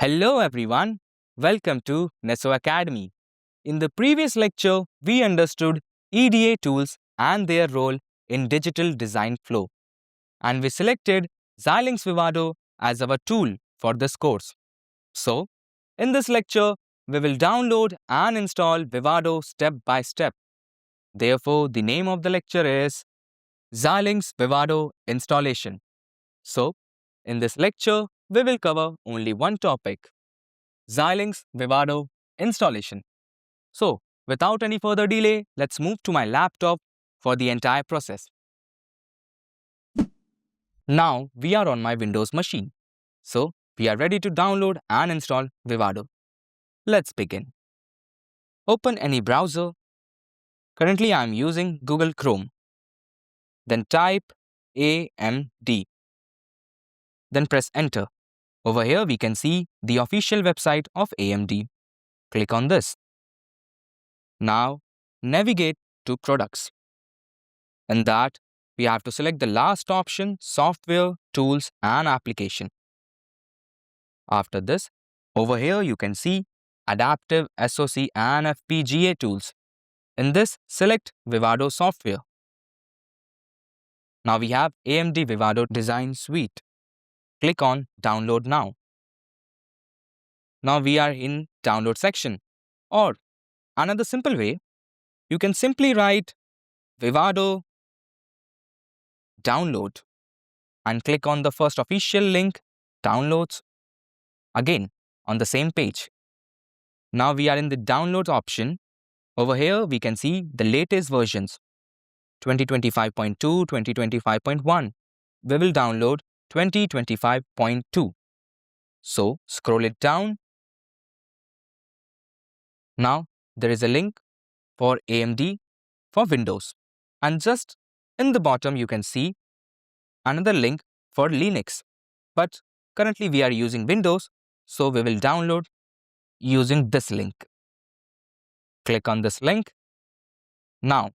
Hello everyone, welcome to Neso Academy. In the previous lecture, we understood EDA tools and their role in digital design flow. And we selected Xilinx Vivado as our tool for this course. So, in this lecture, we will download and install Vivado step by step. Therefore, the name of the lecture is Xilinx Vivado Installation. So, in this lecture, we will cover only one topic, Xilinx Vivado installation. So, without any further delay, let's move to my laptop for the entire process. Now, we are on my Windows machine. So, we are ready to download and install Vivado. Let's begin. Open any browser. Currently, I am using Google Chrome. Then type AMD. Then press enter. Over here, we can see the official website of AMD. Click on this. Now, navigate to Products. In that, we have to select the last option, Software, Tools and Application. After this, over here you can see Adaptive SoC and FPGA tools. In this, select Vivado Software. Now we have AMD Vivado Design Suite. Click on Download Now. Now we are in Download section. Or another simple way, you can simply write Vivado Download and click on the first official link, Downloads, again on the same page. Now we are in the Downloads option. Over here, we can see the latest versions, 2025.2, 2025.1. We will download 2025.2. So, scroll it down. Now, there is a link for AMD for Windows. And just in the bottom, you can see another link for Linux. But currently, we are using Windows, so we will download using this link. Click on this link. Now,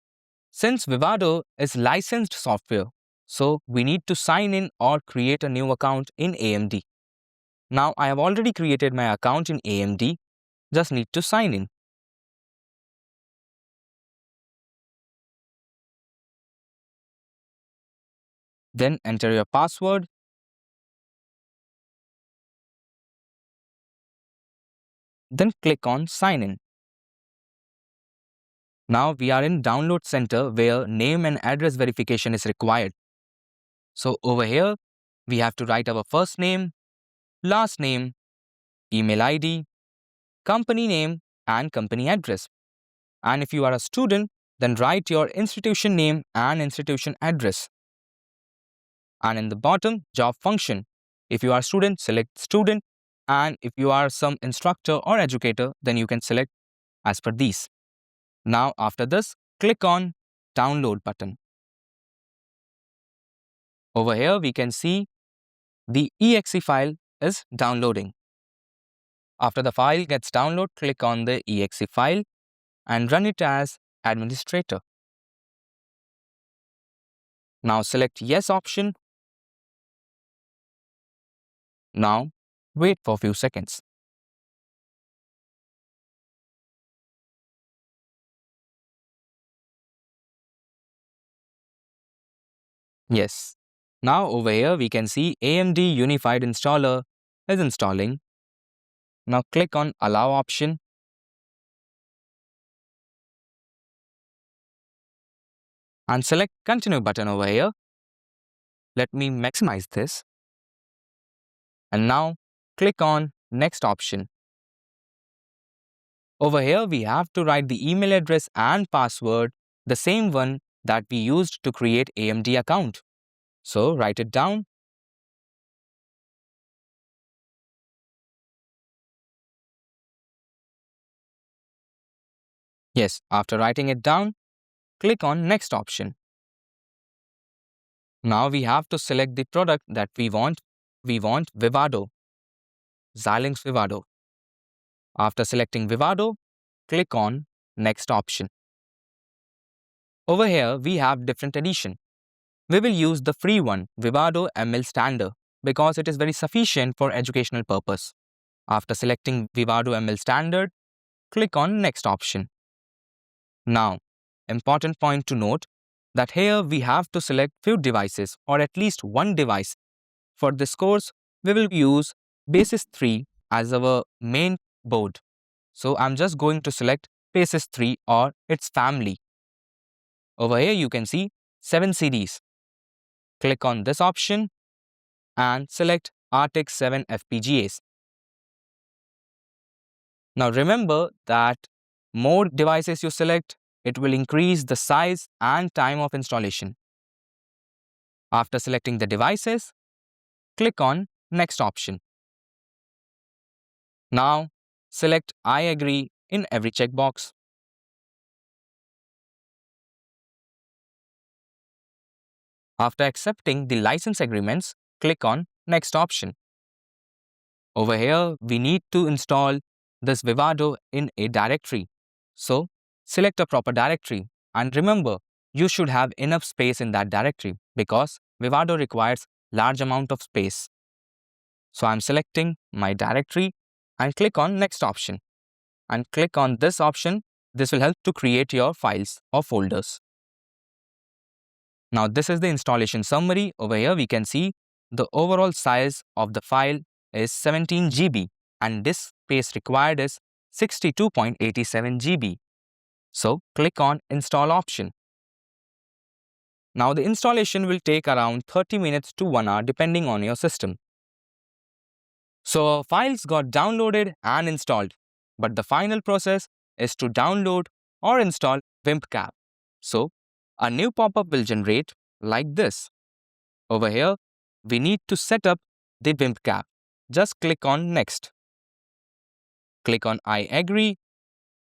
since Vivado is licensed software, so we need to sign in or create a new account in AMD. Now, I have already created my account in AMD, just need to sign in. Then enter your password. Then click on Sign In. Now we are in Download Center where name and address verification is required. So over here, we have to write our first name, last name, email ID, company name and company address. And if you are a student, then write your institution name and institution address. And in the bottom, job function. If you are a student, select student. And if you are some instructor or educator, then you can select as per these. Now, after this, click on Download button. Over here, we can see the exe file is downloading. After the file gets downloaded, click on the exe file and run it as administrator. Now, select Yes option. Now, wait for a few seconds. Yes. Now over here we can see AMD Unified Installer is installing. Now click on Allow option. And select Continue button over here. Let me maximize this. And now click on Next option. Over here we have to write the email address and password, the same one that we used to create AMD account. So write it down. Yes, after writing it down, click on Next option. Now we have to select the product that we want. We want Vivado, Xilinx Vivado. After selecting Vivado, click on Next option. Over here, we have different edition. We will use the free one, Vivado ML Standard, because it is very sufficient for educational purpose. After selecting Vivado ML Standard, click on Next option. Now, important point to note that here we have to select few devices or at least one device. For this course, we will use Basis 3 as our main board. So I'm just going to select Basis 3 or its family. Over here you can see 7 series. Click on this option and select RTX 7 FPGAs. Now remember that more devices you select, it will increase the size and time of installation. After selecting the devices, click on Next option. Now select I agree in every checkbox. After accepting the license agreements, click on Next option. Over here, we need to install this Vivado in a directory. So, select a proper directory and remember, you should have enough space in that directory because Vivado requires large amount of space. So, I'm selecting my directory and click on Next option. And click on this option. This will help to create your files or folders. Now, this is the installation summary. Over here, we can see the overall size of the file is 17 GB and disk space required is 62.87 GB. So, click on Install option. Now, the installation will take around 30 minutes to 1 hour depending on your system. So, our files got downloaded and installed, but the final process is to download or install WimpCap. So, a new pop-up will generate like this. Over here, we need to set up the WimpCap. Just click on Next. Click on I agree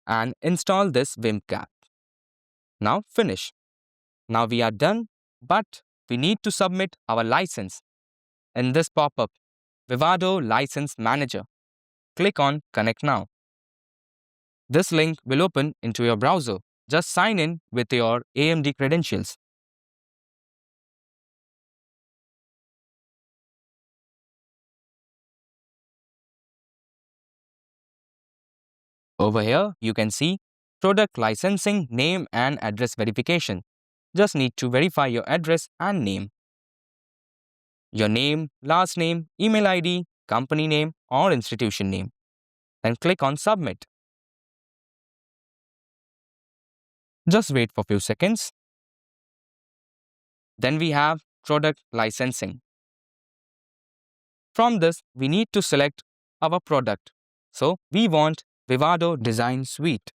and install this WimpCap. Now finish. Now we are done, but we need to submit our license. In this pop-up, Vivado License Manager. Click on Connect Now. This link will open into your browser. Just sign in with your AMD credentials. Over here, you can see product licensing, name and address verification. Just need to verify your address and name. Your name, last name, email ID, company name or institution name. Then click on Submit. Just wait for a few seconds. Then we have product licensing. From this, we need to select our product. So we want Vivado Design Suite.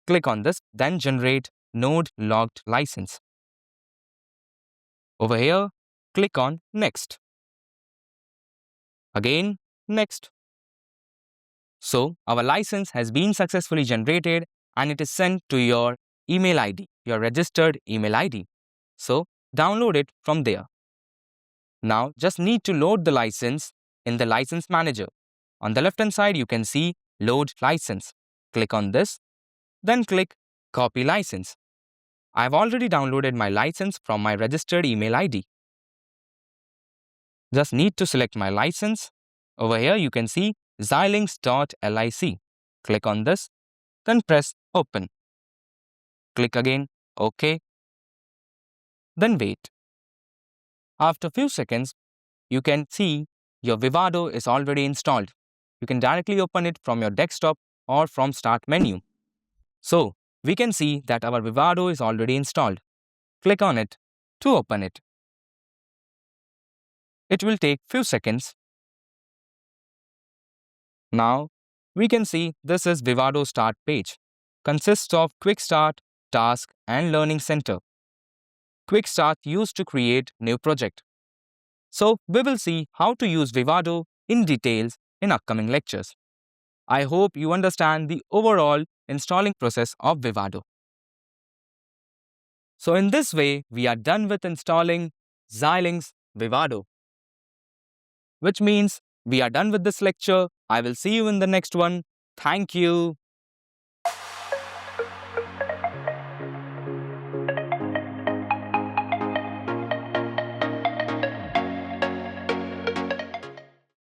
Click on this, then generate node logged license. Over here, click on Next. Again, Next. So our license has been successfully generated and it is sent to your email ID, your registered email ID. So download it from there. Now just need to load the license in the license manager. On the left hand side, you can see load license. Click on this, then click copy license. I've already downloaded my license from my registered email ID. Just need to select my license. Over here, you can see Xilinx.lic. Click on this, then press open. Click again, OK. Then wait. After a few seconds, you can see your Vivado is already installed. You can directly open it from your desktop or from Start menu. So, we can see that our Vivado is already installed. Click on it to open it. It will take few seconds. Now, we can see this is Vivado Start page. Consists of Quick Start, Task and Learning Center. Quick Start used to create new project. So, we will see how to use Vivado in details in upcoming lectures. I hope you understand the overall installing process of Vivado. So in this way, we are done with installing Xilinx Vivado. Which means we are done with this lecture. I will see you in the next one. Thank you.